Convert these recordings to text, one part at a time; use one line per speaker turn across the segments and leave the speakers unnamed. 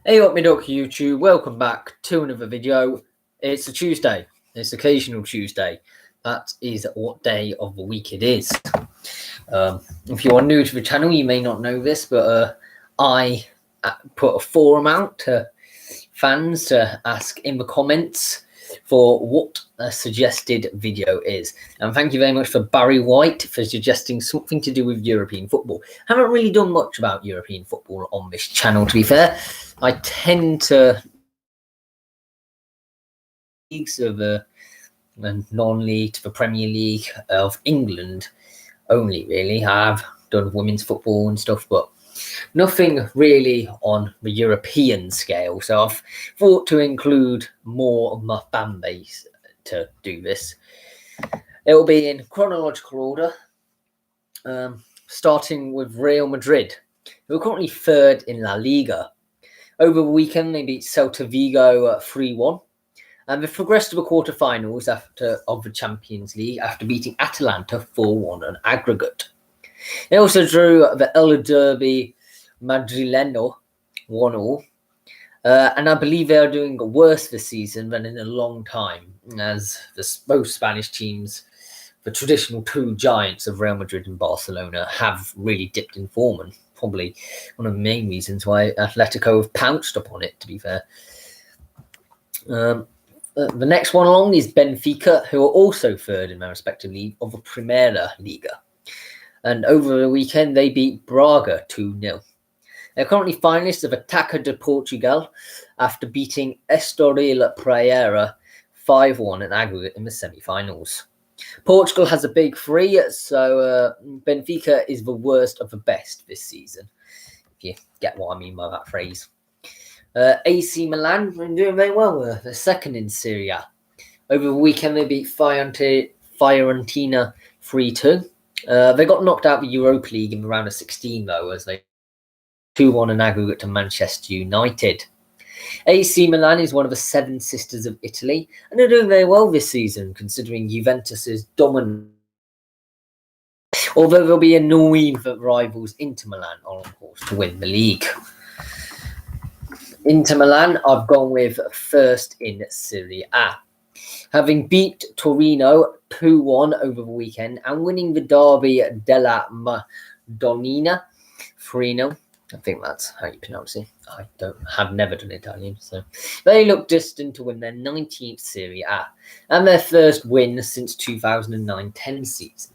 Hey up, me duck YouTube. Welcome back to another video. It's a Tuesday. It's occasional Tuesday. That is what day of the week it is. If you are new to the channel, you may not know this, but I put a forum out to fans to ask in the comments for what a suggested video is. And thank you very much for Barry White for suggesting something to do with European football. I haven't really done much about European football on this channel, to be fair. I tend to leagues of the non-league to the Premier League of England only, really. I've done women's football and stuff, but nothing really on the European scale. So I've thought to include more of my fan base to do this. It will be in chronological order, starting with Real Madrid, who are currently third in La Liga. Over the weekend, they beat Celta Vigo 3-1. And they've progressed to the quarterfinals of the Champions League after beating Atalanta 4-1 on aggregate. They also drew the El Derby Madrileño 1-1. And I believe they are doing worse this season than in a long time, as both Spanish teams, the traditional two giants of Real Madrid and Barcelona, have really dipped in form, and probably one of the main reasons why Atletico have pounced upon it, to be fair. The next one along is Benfica, who are also third in their respective league of the Primeira Liga. And over the weekend, they beat Braga 2-0. They're currently finalists of Ataca de Portugal after beating Estoril Praia 5-1 in aggregate in the semi-finals. Portugal has a big three, so Benfica is the worst of the best this season, if you get what I mean by that phrase. AC Milan are doing very well. They're second in Serie A. Over the weekend, they beat Fiorentina 3-2. They got knocked out of the Europa League in the round of 16, though, as they 2-1 in aggregate to Manchester United. AC Milan is one of the seven sisters of Italy, and they're doing very well this season, considering Juventus's dominant. Although they'll be annoying that rivals Inter Milan are on course to win the league. Inter Milan, I've gone with first in Serie A. Having beat Torino 2-1 over the weekend and winning the Derby della Madonnina 3-0. I think that's how you pronounce it. I have never done Italian, so they look destined to win their 19th Serie A and their first win since 2009-10 season.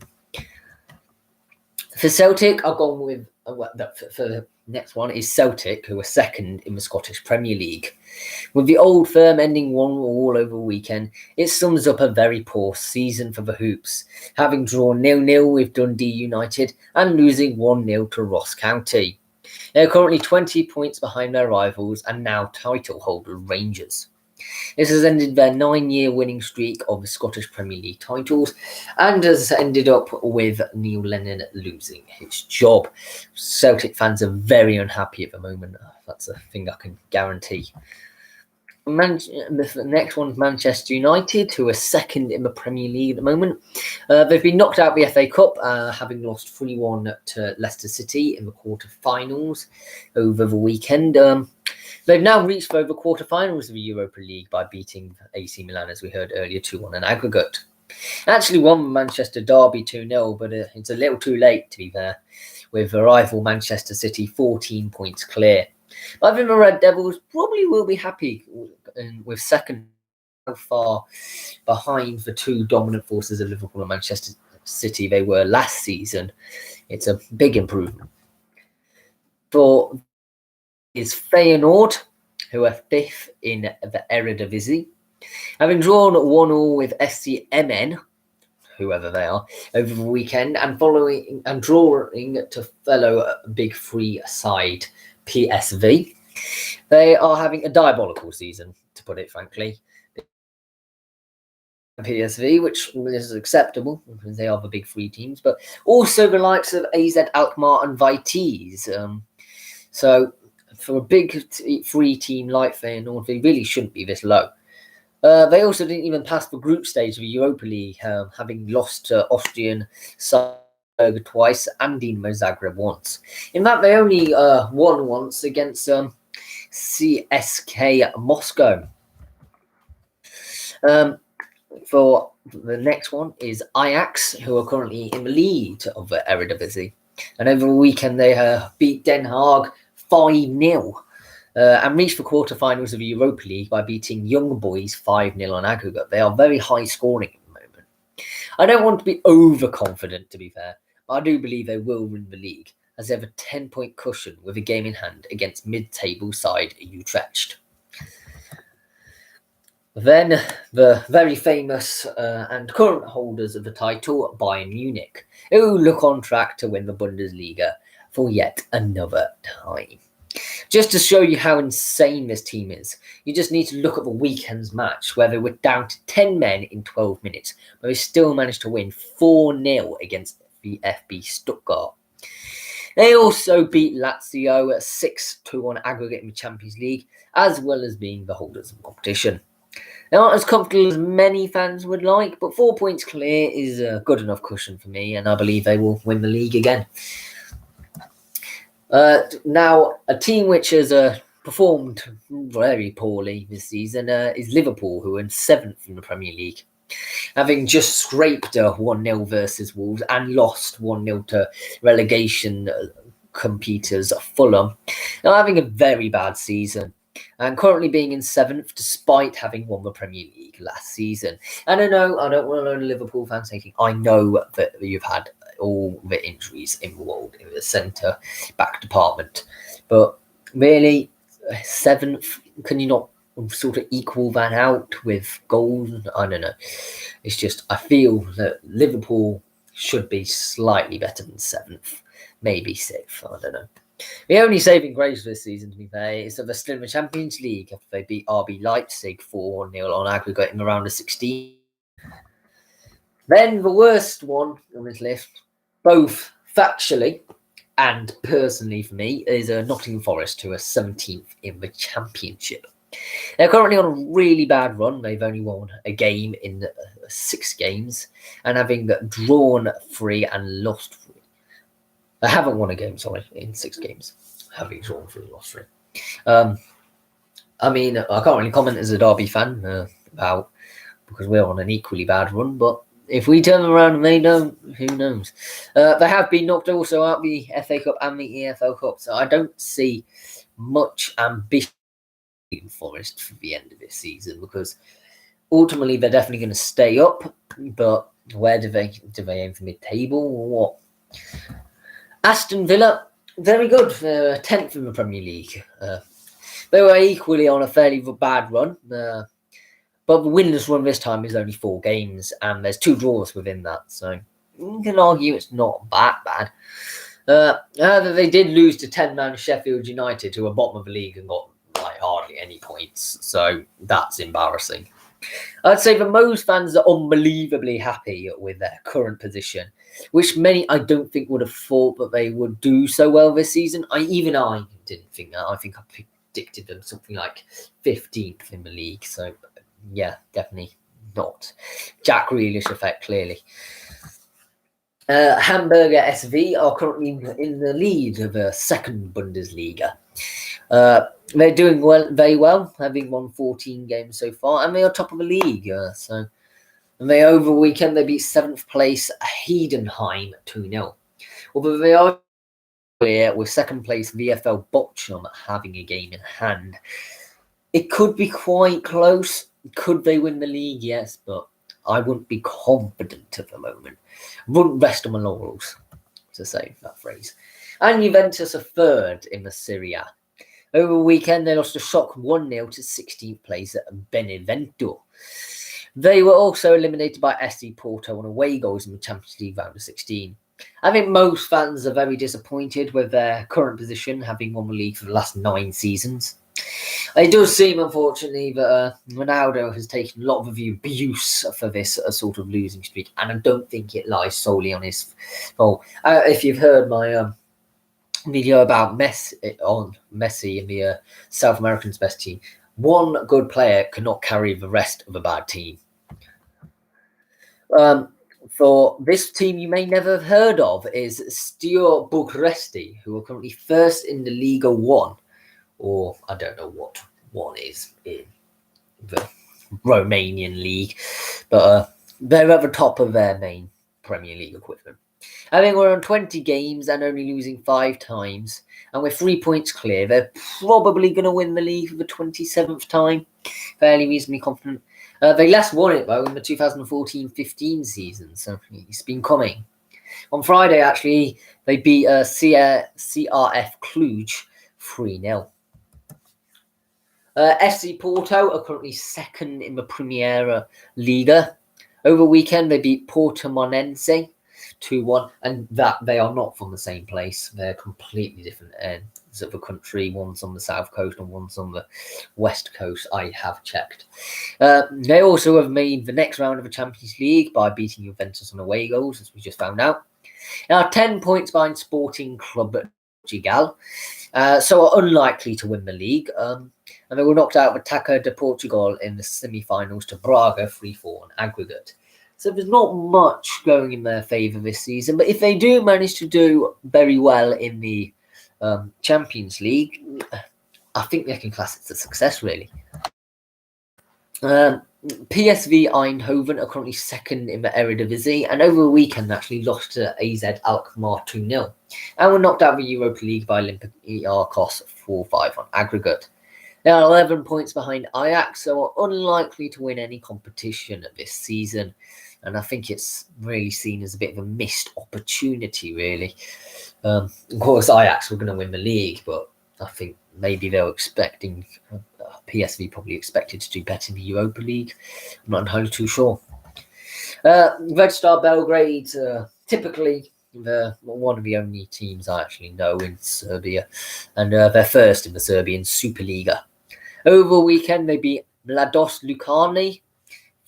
For Celtic, I've gone with for the next one is Celtic, who are second in the Scottish Premier League. With the Old Firm ending 1-1 over the weekend, it sums up a very poor season for the Hoops, having drawn 0-0 with Dundee United and losing 1-0 to Ross County. They are currently 20 points behind their rivals and now title holder Rangers. This has ended their 9-year winning streak of the Scottish Premier League titles and has ended up with Neil Lennon losing his job. Celtic fans are very unhappy at the moment. That's a thing I can guarantee. The next one's Manchester United, who are second in the Premier League at the moment. They've been knocked out of the FA Cup, having lost 3-1 to Leicester City in the quarterfinals over the weekend. They've now reached the quarterfinals of the Europa League by beating AC Milan, as we heard earlier, 2-1 in aggregate. Actually won Manchester Derby 2-0, but it's a little too late, to be fair, with the rival Manchester City 14 points clear. I think the Red Devils probably will be happy with second, how far behind the two dominant forces of Liverpool and Manchester City they were last season. It's a big improvement. For is Feyenoord, who are fifth in the Eredivisie, having drawn 1-1 with SCMN, whoever they are, over the weekend, and drawing to fellow Big Three side PSV. They are having a diabolical season, to put it frankly. PSV, which is acceptable because they are the Big Three teams, but also the likes of AZ Alkmaar and Vitesse. So for a Big Three team like Feyenoord, they really shouldn't be this low. They also didn't even pass the group stage of the Europa League, having lost to Austrian Salzburg twice and Dinamo Zagreb once. In fact, they only won once against CSK Moscow. For the next one is Ajax, who are currently in the lead of the Eredivisie. And over the weekend, they beat Den Haag 5-0 and reached the quarterfinals of the Europa League by beating Young Boys 5-0 on aggregate. They are very high scoring at the moment. I don't want to be overconfident, to be fair, but I do believe they will win the league, as they have a 10-point cushion with a game in hand against mid-table side Utrecht. Then the very famous and current holders of the title, Bayern Munich, who look on track to win the Bundesliga for yet another time. Just to show you how insane this team is, you just need to look at the weekend's match where they were down to 10 men in 12 minutes, but they still managed to win 4-0 against the VfB Stuttgart. They also beat Lazio 6-2 on aggregate in the Champions League, as well as being the holders of the competition. They aren't as comfortable as many fans would like, but 4 points clear is a good enough cushion for me, and I believe they will win the league again. Now, a team which has performed very poorly this season is Liverpool, who are in 7th in the Premier League, having just scraped a 1-0 versus Wolves and lost 1-0 to relegation competitors Fulham. Now, having a very bad season, and currently being in 7th despite having won the Premier League last season. And I know, I don't want to learn Liverpool fans thinking, I know that you've had all the injuries in the world in the centre-back department. But really, 7th, can you not sort of equal that out with goals? I don't know. It's just, I feel that Liverpool should be slightly better than 7th, maybe 6th, I don't know. The only saving grace this season, to be fair, is that they're still in the Champions League after they beat RB Leipzig 4-0 on aggregate in the round of 16. Then the worst one on this list, both factually and personally for me, is Nottingham Forest, who are 17th in the Championship. They're currently on a really bad run. They've only won a game in 6 games, and having drawn 3 and lost 3. I haven't won a game, in 6 games. Having drawn 3 and lost 3. I mean, I can't really comment as a Derby fan about, because we're on an equally bad run, but if we turn them around and they don't, who knows? They have been knocked also out the FA Cup and the EFL Cup, so I don't see much ambition in Forest for the end of this season, because ultimately they're definitely going to stay up, but where do they aim for mid-table or what? Aston Villa, very good, 10th in the Premier League. They were equally on a fairly bad run, but the winless run this time is only 4 games, and there's 2 draws within that, so you can argue it's not that bad. They did lose to 10-man Sheffield United, who are bottom of the league and got hardly any points, so that's embarrassing. I'd say that most fans are unbelievably happy with their current position, which many I don't think would have thought that they would do so well this season. I didn't think that. I think I predicted them something like 15th in the league. So, yeah, definitely not. Jack Grealish effect, clearly. Hamburger SV are currently in the lead of the 2nd Bundesliga. They're doing very well, having won 14 games so far, and they are top of the league. And over the weekend, they beat 7th place Heidenheim 2-0. Although they are clear with 2nd place VfL Bochum having a game in hand. It could be quite close. Could they win the league? Yes, but I wouldn't be confident at the moment. Wouldn't rest on my laurels, to say that phrase. And Juventus are 3rd in the Serie A. Over the weekend, they lost a shock 1-0 to 16th place at Benevento. They were also eliminated by SC Porto on away goals in the Champions League round of 16. I think most fans are very disappointed with their current position, having won the league for the last 9 seasons. It does seem, unfortunately, that Ronaldo has taken a lot of abuse for this sort of losing streak, and I don't think it lies solely on his fault. If you've heard my video about Messi in the South American's best team, one good player cannot carry the rest of a bad team. For this team you may never have heard of is Steaua Bucuresti, who are currently 1st in the Liga 1, or I don't know what one is in the Romanian league, but they're at the top of their main Premier League equivalent. I think we're on 20 games and only losing 5 times, and we're 3 points clear. They're probably going to win the league for the 27th time, fairly reasonably confident. They last won it, though, in the 2014-15 season, so it's been coming. On Friday, actually, they beat CRF Cluj 3-0. FC Porto are currently second in the Primeira Liga. Over the weekend, they beat Portimonense 2-1, and that they are not from the same place. They're completely different ends of the country. One's on the south coast and one's on the west coast. I have checked. They also have made the next round of the Champions League by beating Juventus on away goals, as we just found out. Now, 10 points behind Sporting Club Portugal, so are unlikely to win the league. And they were knocked out with Taça de Portugal in the semi-finals to Braga 3-4 on aggregate. So there's not much going in their favour this season. But if they do manage to do very well in the Champions League, I think they can class it as a success, really. PSV Eindhoven are currently second in the Eredivisie, and over the weekend actually lost to AZ Alkmaar 2-0, and were knocked out of the Europa League by Olympiacos 4-5 on aggregate. They are 11 points behind Ajax, so are unlikely to win any competition this season, and I think it's really seen as a bit of a missed opportunity, really. Of course, Ajax were going to win the league, but I think maybe they were expecting... PSV probably expected to do better in the Europa League. I'm not entirely too sure. Red Star Belgrade, typically one of the only teams I actually know in Serbia, and they're first in the Serbian Superliga. Over the weekend, they beat Mladost Lucani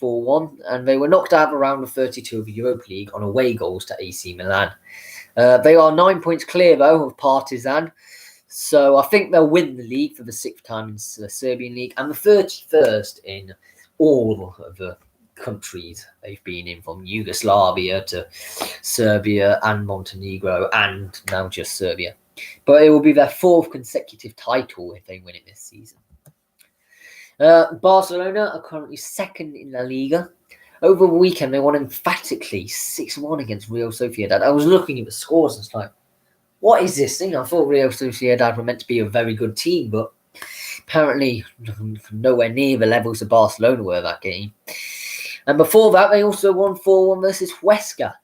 4-1, and they were knocked out of the round of 32 of the Europa League on away goals to AC Milan. They are 9 points clear, though, of Partizan. So I think they'll win the league for the 6th time in the Serbian league and the 31st in all of the countries they've been in, from Yugoslavia to Serbia and Montenegro and now just Serbia. But it will be their 4th consecutive title if they win it this season. Barcelona are currently second in La Liga. Over the weekend, they won emphatically 6-1 against Real Sociedad. I was looking at the scores and it's like, what is this thing? I thought Real Sociedad were meant to be a very good team, but apparently nowhere near the levels of Barcelona were that game. And before that, they also won 4-1 versus Huesca.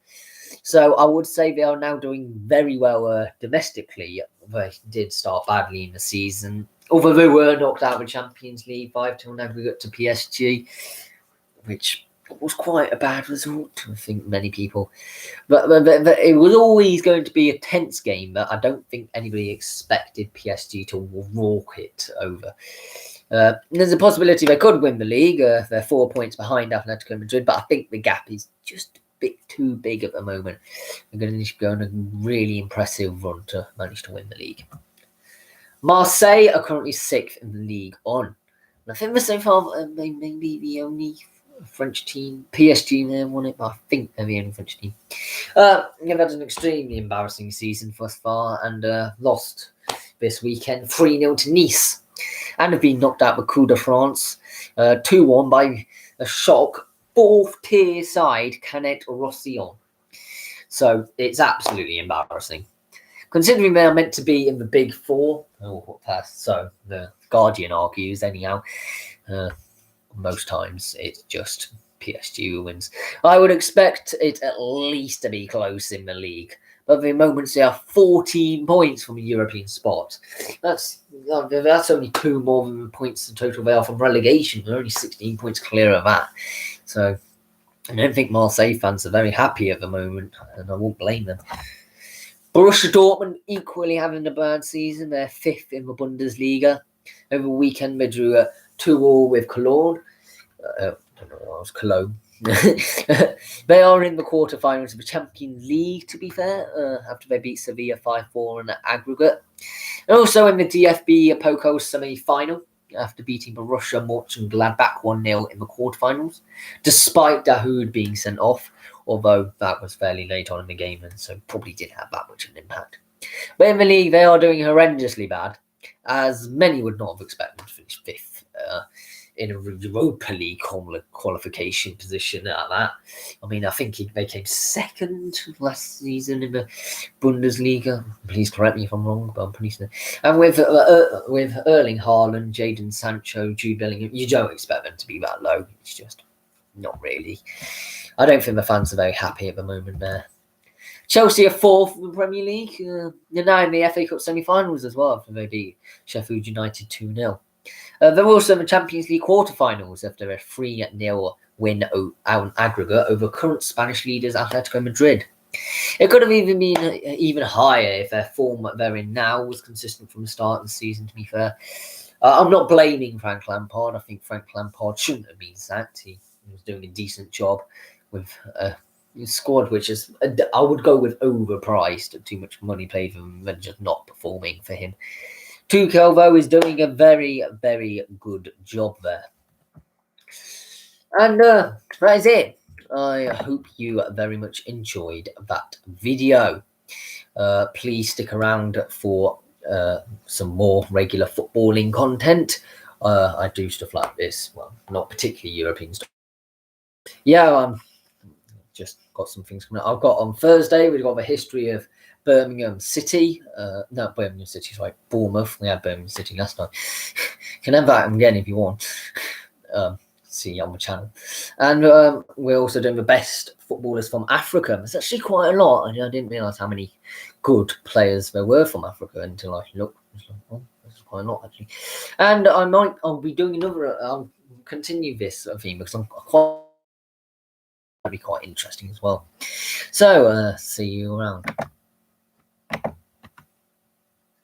So I would say they are now doing very well domestically. They did start badly in the season, although they were knocked out of the Champions League 5-2 on aggregate to PSG, which was quite a bad result, I think, many people. But it was always going to be a tense game that I don't think anybody expected PSG to walk it over. There's a possibility they could win the league. They're 4 points behind Atletico Madrid, but I think the gap is just a bit too big at the moment. They're going to need to go on a really impressive run to manage to win the league. Marseille are currently 6th in the League On. And I think they're so far maybe the only French team. PSG there won it, but I think they're the only French team. They've had an extremely embarrassing season thus far and lost this weekend 3-0 to Nice, and have been knocked out with Coup de France 2-1 by a shock 4th tier side Canet Roussillon. So it's absolutely embarrassing, considering they are meant to be in the big 4. So the Guardian argues anyhow. Most times it's just PSG who wins. I would expect it at least to be close in the league, but at the moment they are 14 points from a European spot. That's only 2 more than the points in total they are from relegation. They're only 16 points clear of that. So I don't think Marseille fans are very happy at the moment, and I won't blame them. Borussia Dortmund equally having a bad season. They're 5th in the Bundesliga. Over the weekend they drew a 2-2 with Cologne. I don't know what it was, Cologne. They are in the quarterfinals of the Champions League, to be fair, after they beat Sevilla 5-4 in the aggregate. And also in the DFB Pokal semi-final, after beating Borussia Mönchengladbach 1-0 in the quarterfinals, despite Dahoud being sent off, although that was fairly late on in the game and so probably did have that much of an impact. But in the league, they are doing horrendously bad. as many would not have expected to finish 5th in a Europa League qualification position at that. I mean, I think they came 2nd last season in the Bundesliga. Please correct me if I'm wrong, but I'm pretty sure. And with Erling Haaland, Jadon Sancho, Jude Bellingham, you don't expect them to be that low. It's just not really. I don't think the fans are very happy at the moment there. Chelsea are 4th in the Premier League. They're now in the FA Cup semi-finals as well after they beat Sheffield United 2-0. They're also in the Champions League quarter-finals after a 3-0 win out aggregate over current Spanish leaders Atletico Madrid. It could have even been even higher if their form that they're in now was consistent from the start of the season, to be fair. I'm not blaming Frank Lampard. I think Frank Lampard shouldn't have been sacked. He was doing a decent job with a squad which is, I would go with, overpriced. Too much money played for him and just not performing for him. Tuchel, though, is doing a very, very good job there. And that is it. I hope you very much enjoyed that video. Please stick around for some more regular footballing content. I do stuff like this. Well, not particularly European stuff. Yeah, just got some things coming up. I've got on Thursday, we've got the history of Birmingham City. No, Birmingham City, right? Bournemouth. We had Birmingham City last time. Can have that again if you want. See on the channel. And we're also doing the best footballers from Africa. There's actually quite a lot. I didn't realise how many good players there were from Africa until I looked. Oh, there's quite a lot actually. And I'll be doing another. I'll continue this theme because that'll be quite interesting as well. So see you around.